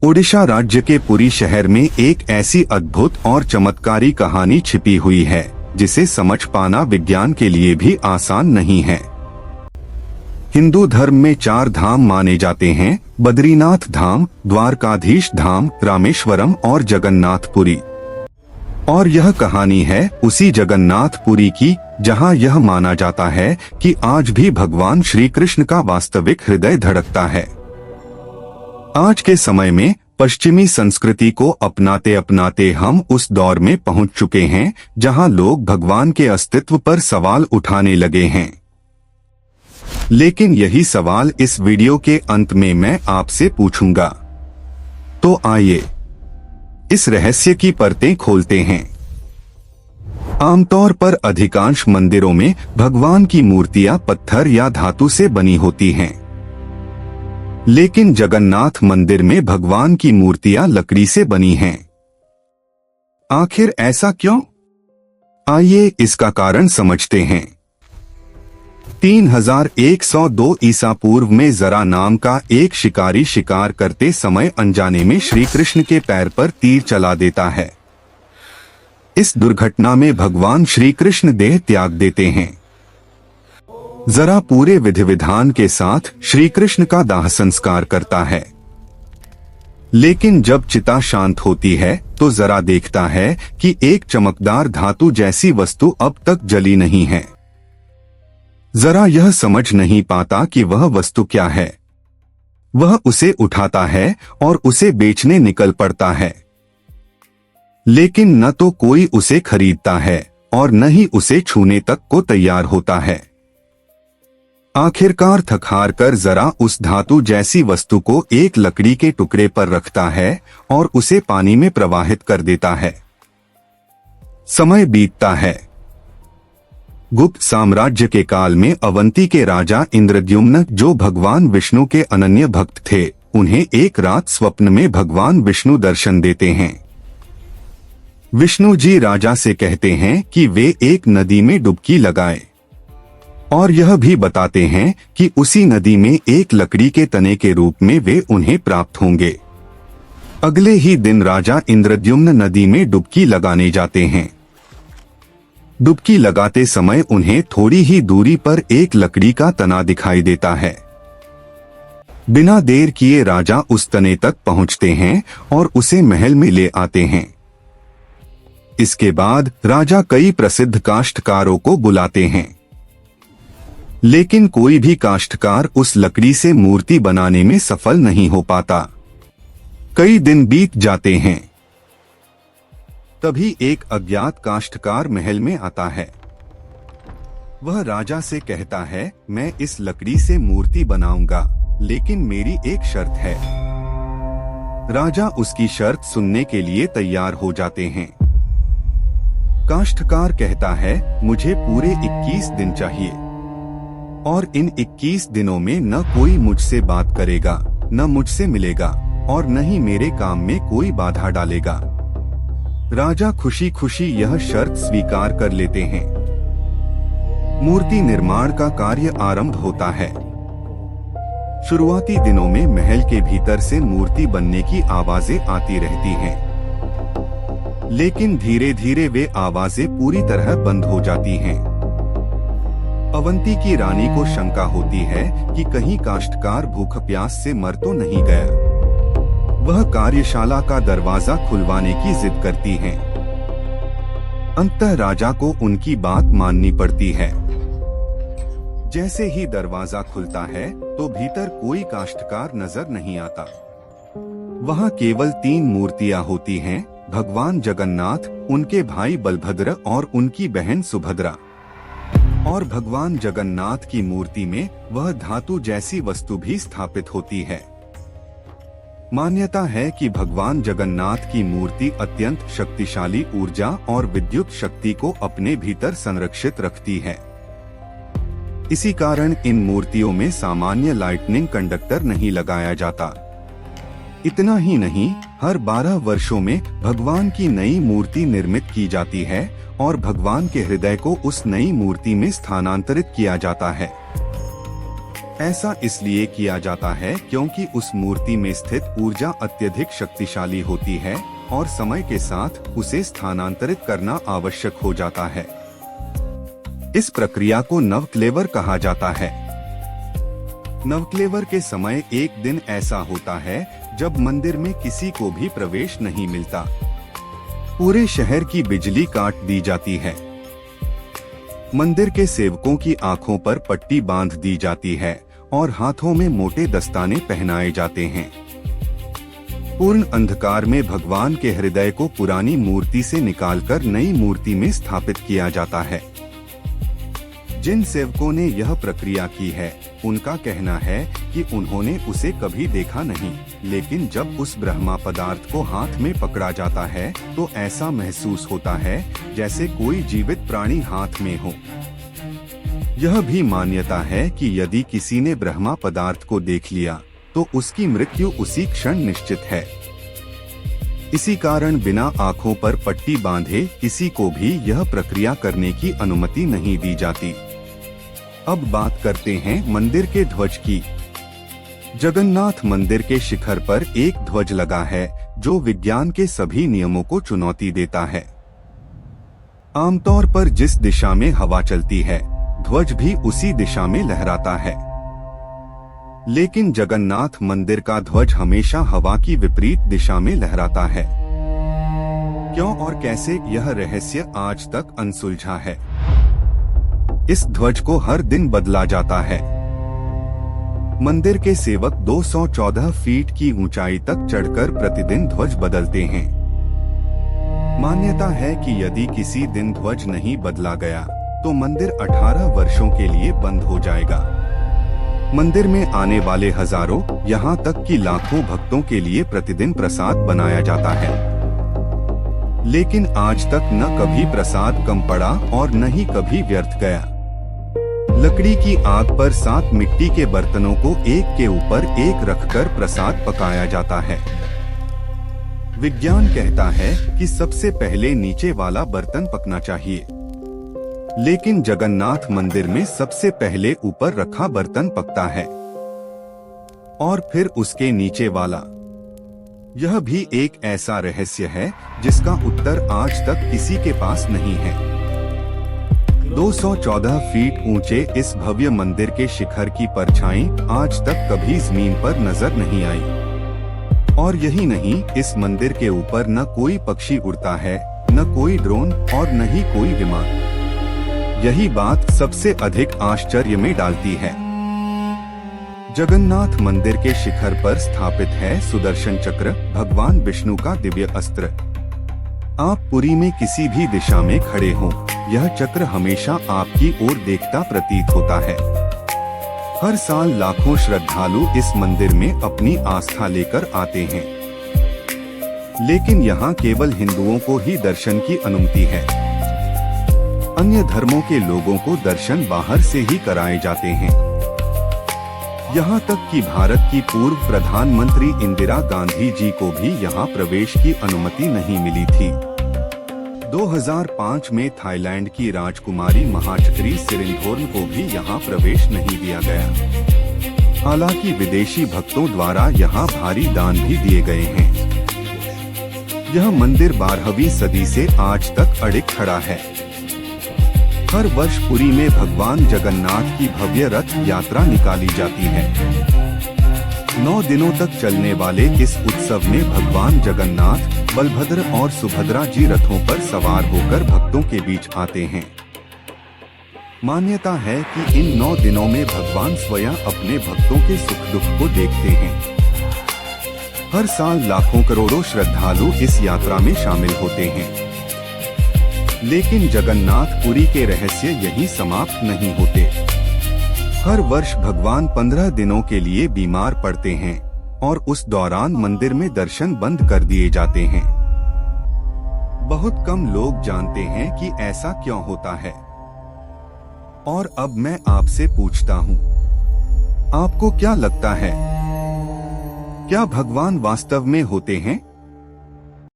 ओडिशा राज्य के पुरी शहर में एक ऐसी अद्भुत और चमत्कारी कहानी छिपी हुई है जिसे समझ पाना विज्ञान के लिए भी आसान नहीं है। हिंदू धर्म में 4 धाम माने जाते हैं: बद्रीनाथ धाम, द्वारकाधीश धाम, रामेश्वरम और जगन्नाथपुरी। और यह कहानी है उसी जगन्नाथपुरी की जहां यह माना जाता है कि आज भी भगवान श्री कृष्ण का वास्तविक हृदय धड़कता है। आज के समय में पश्चिमी संस्कृति को अपनाते अपनाते हम उस दौर में पहुंच चुके हैं जहां लोग भगवान के अस्तित्व पर सवाल उठाने लगे हैं। लेकिन यही सवाल इस वीडियो के अंत में मैं आपसे पूछूंगा। तो आइए इस रहस्य की परतें खोलते हैं। आमतौर पर अधिकांश मंदिरों में भगवान की मूर्तियां पत्थर या धातु से बनी होती हैं, लेकिन जगन्नाथ मंदिर में भगवान की मूर्तियां लकड़ी से बनी हैं। आखिर ऐसा क्यों? आइए इसका कारण समझते हैं। 3102 ईसा पूर्व में जरा नाम का एक शिकारी शिकार करते समय अनजाने में श्री कृष्ण के पैर पर तीर चला देता है। इस दुर्घटना में भगवान श्री कृष्ण देह त्याग देते हैं। जरा पूरे विधि विधान के साथ श्री कृष्ण का दाह संस्कार करता है, लेकिन जब चिता शांत होती है तो जरा देखता है कि एक चमकदार धातु जैसी वस्तु अब तक जली नहीं है। जरा यह समझ नहीं पाता कि वह वस्तु क्या है। वह उसे उठाता है और उसे बेचने निकल पड़ता है, लेकिन न तो कोई उसे खरीदता है और न ही उसे छूने तक को तैयार होता है। आखिरकार थक हार कर जरा उस धातु जैसी वस्तु को एक लकड़ी के टुकड़े पर रखता है और उसे पानी में प्रवाहित कर देता है। समय बीतता है। गुप्त साम्राज्य के काल में अवंती के राजा इंद्रद्युम्न, जो भगवान विष्णु के अनन्य भक्त थे, उन्हें एक रात स्वप्न में भगवान विष्णु दर्शन देते हैं। विष्णु जी राजा से कहते हैं कि वे एक नदी में डुबकी लगाएं और यह भी बताते हैं कि उसी नदी में एक लकड़ी के तने के रूप में वे उन्हें प्राप्त होंगे। अगले ही दिन राजा इंद्रद्युम्न नदी में डुबकी लगाने जाते हैं। डुबकी लगाते समय उन्हें थोड़ी ही दूरी पर एक लकड़ी का तना दिखाई देता है। बिना देर किए राजा उस तने तक पहुंचते हैं और उसे महल में ले आते हैं। इसके बाद राजा कई प्रसिद्ध काष्ठकारों को बुलाते हैं, लेकिन कोई भी काष्ठकार उस लकड़ी से मूर्ति बनाने में सफल नहीं हो पाता। कई दिन बीत जाते हैं। तभी एक अज्ञात काष्ठकार महल में आता है। वह राजा से कहता है, मैं इस लकड़ी से मूर्ति बनाऊंगा, लेकिन मेरी एक शर्त है। राजा उसकी शर्त सुनने के लिए तैयार हो जाते हैं। काष्ठकार कहता है, मुझे पूरे 21 दिन चाहिए और इन 21 दिनों में न कोई मुझसे बात करेगा, न मुझसे मिलेगा और न ही मेरे काम में कोई बाधा डालेगा। राजा खुशी खुशी यह शर्त स्वीकार कर लेते हैं। मूर्ति निर्माण का कार्य आरंभ होता है। शुरुआती दिनों में महल के भीतर से मूर्ति बनने की आवाजें आती रहती हैं, लेकिन धीरे धीरे वे आवाजें पूरी तरह बंद हो जाती हैं। अवंती की रानी को शंका होती है कि कहीं काष्ठकार भूख प्यास से मर तो नहीं गया। वह कार्यशाला का दरवाजा खुलवाने की जिद करती हैं। अंततः राजा को उनकी बात माननी पड़ती है। जैसे ही दरवाजा खुलता है तो भीतर कोई काष्ठकार नजर नहीं आता। वहां केवल 3 मूर्तियां होती हैं: भगवान जगन्नाथ, उनके भाई बलभद्र और उनकी बहन सुभद्रा। और भगवान जगन्नाथ की मूर्ति में वह धातु जैसी वस्तु भी स्थापित होती है। मान्यता है कि भगवान जगन्नाथ की मूर्ति अत्यंत शक्तिशाली ऊर्जा और विद्युत शक्ति को अपने भीतर संरक्षित रखती है। इसी कारण इन मूर्तियों में सामान्य लाइटनिंग कंडक्टर नहीं लगाया जाता। इतना ही नहीं, हर 12 वर्षों में भगवान की नई मूर्ति निर्मित की जाती है और भगवान के हृदय को उस नई मूर्ति में स्थानांतरित किया जाता है। ऐसा इसलिए किया जाता है क्योंकि उस मूर्ति में स्थित ऊर्जा अत्यधिक शक्तिशाली होती है और समय के साथ उसे स्थानांतरित करना आवश्यक हो जाता है। इस प्रक्रिया को नवक्लेवर कहा जाता है। नवक्लेवर के समय एक दिन ऐसा होता है जब मंदिर में किसी को भी प्रवेश नहीं मिलता। पूरे शहर की बिजली काट दी जाती है। मंदिर के सेवकों की आंखों पर पट्टी बांध दी जाती है और हाथों में मोटे दस्ताने पहनाए जाते हैं। पूर्ण अंधकार में भगवान के हृदय को पुरानी मूर्ति से निकालकर नई मूर्ति में स्थापित किया जाता है। जिन सेवकों ने यह प्रक्रिया की है, उनका कहना है कि उन्होंने उसे कभी देखा नहीं, लेकिन जब उस ब्रह्मा पदार्थ को हाथ में पकड़ा जाता है तो ऐसा महसूस होता है जैसे कोई जीवित प्राणी हाथ में हो। यह भी मान्यता है कि यदि किसी ने ब्रह्मा पदार्थ को देख लिया तो उसकी मृत्यु उसी क्षण निश्चित है। इसी कारण बिना आंखों पर पट्टी बांधे किसी को भी यह प्रक्रिया करने की अनुमति नहीं दी जाती। अब बात करते हैं मंदिर के ध्वज की। जगन्नाथ मंदिर के शिखर पर एक ध्वज लगा है जो विज्ञान के सभी नियमों को चुनौती देता है। आमतौर पर जिस दिशा में हवा चलती है, ध्वज भी उसी दिशा में लहराता है। लेकिन जगन्नाथ मंदिर का ध्वज हमेशा हवा की विपरीत दिशा में लहराता है। क्यों और कैसे, यह रहस्य आज तक अनसुलझा है। इस ध्वज को हर दिन बदला जाता है। मंदिर के सेवक 214 फीट की ऊंचाई तक चढ़कर प्रतिदिन ध्वज बदलते हैं। मान्यता है कि यदि किसी दिन ध्वज नहीं बदला गया तो मंदिर 18 वर्षों के लिए बंद हो जाएगा। मंदिर में आने वाले हजारों, यहाँ तक कि लाखों भक्तों के लिए प्रतिदिन प्रसाद बनाया जाता है। लेकिन आज तक न कभी प्रसाद कम पड़ा और न ही कभी व्यर्थ गया। लकड़ी की आग पर 7 मिट्टी के बर्तनों को एक के ऊपर एक रखकर प्रसाद पकाया जाता है। विज्ञान कहता है कि सबसे पहले नीचे वाला बर्तन पकना चाहिए, लेकिन जगन्नाथ मंदिर में सबसे पहले ऊपर रखा बर्तन पकता है और फिर उसके नीचे वाला। यह भी एक ऐसा रहस्य है जिसका उत्तर आज तक किसी के पास नहीं है। 214 फीट ऊंचे इस भव्य मंदिर के शिखर की परछाई आज तक कभी जमीन पर नजर नहीं आई। और यही नहीं, इस मंदिर के ऊपर न कोई पक्षी उड़ता है, न कोई ड्रोन और न ही कोई विमान। यही बात सबसे अधिक आश्चर्य में डालती है। जगन्नाथ मंदिर के शिखर पर स्थापित है सुदर्शन चक्र, भगवान विष्णु का दिव्य अस्त्र। आप पुरी में किसी भी दिशा में खड़े हों, यह चक्र हमेशा आपकी ओर देखता प्रतीत होता है। हर साल लाखों श्रद्धालु इस मंदिर में अपनी आस्था लेकर आते हैं, लेकिन यहाँ केवल हिंदुओं को ही दर्शन की अनुमति है। अन्य धर्मों के लोगों को दर्शन बाहर से ही कराए जाते हैं। यहाँ तक कि भारत की पूर्व प्रधानमंत्री इंदिरा गांधी जी को भी यहाँ प्रवेश की अनुमति नहीं मिली थी। 2005 में थाईलैंड की राजकुमारी महाचक्री सिरिंधोर्न को भी यहाँ प्रवेश नहीं दिया गया। हालांकि विदेशी भक्तों द्वारा यहाँ भारी दान भी दिए गए हैं। यह मंदिर 12वीं सदी से आज तक अडिग खड़ा है। हर वर्ष पुरी में भगवान जगन्नाथ की भव्य रथ यात्रा निकाली जाती है। 9 दिनों तक चलने वाले इस उत्सव में भगवान जगन्नाथ, बलभद्र और सुभद्रा जी रथों पर सवार होकर भक्तों के बीच आते हैं। मान्यता है कि इन 9 दिनों में भगवान स्वयं अपने भक्तों के सुख दुख को देखते हैं। हर साल लाखों करोड़ों श्रद्धालु इस यात्रा में शामिल होते हैं। लेकिन जगन्नाथ पुरी के रहस्य यहीं समाप्त नहीं होते। हर वर्ष भगवान 15 दिनों के लिए बीमार पड़ते हैं और उस दौरान मंदिर में दर्शन बंद कर दिए जाते हैं। बहुत कम लोग जानते हैं कि ऐसा क्यों होता है। और अब मैं आपसे पूछता हूँ, आपको क्या लगता है, क्या भगवान वास्तव में होते हैं?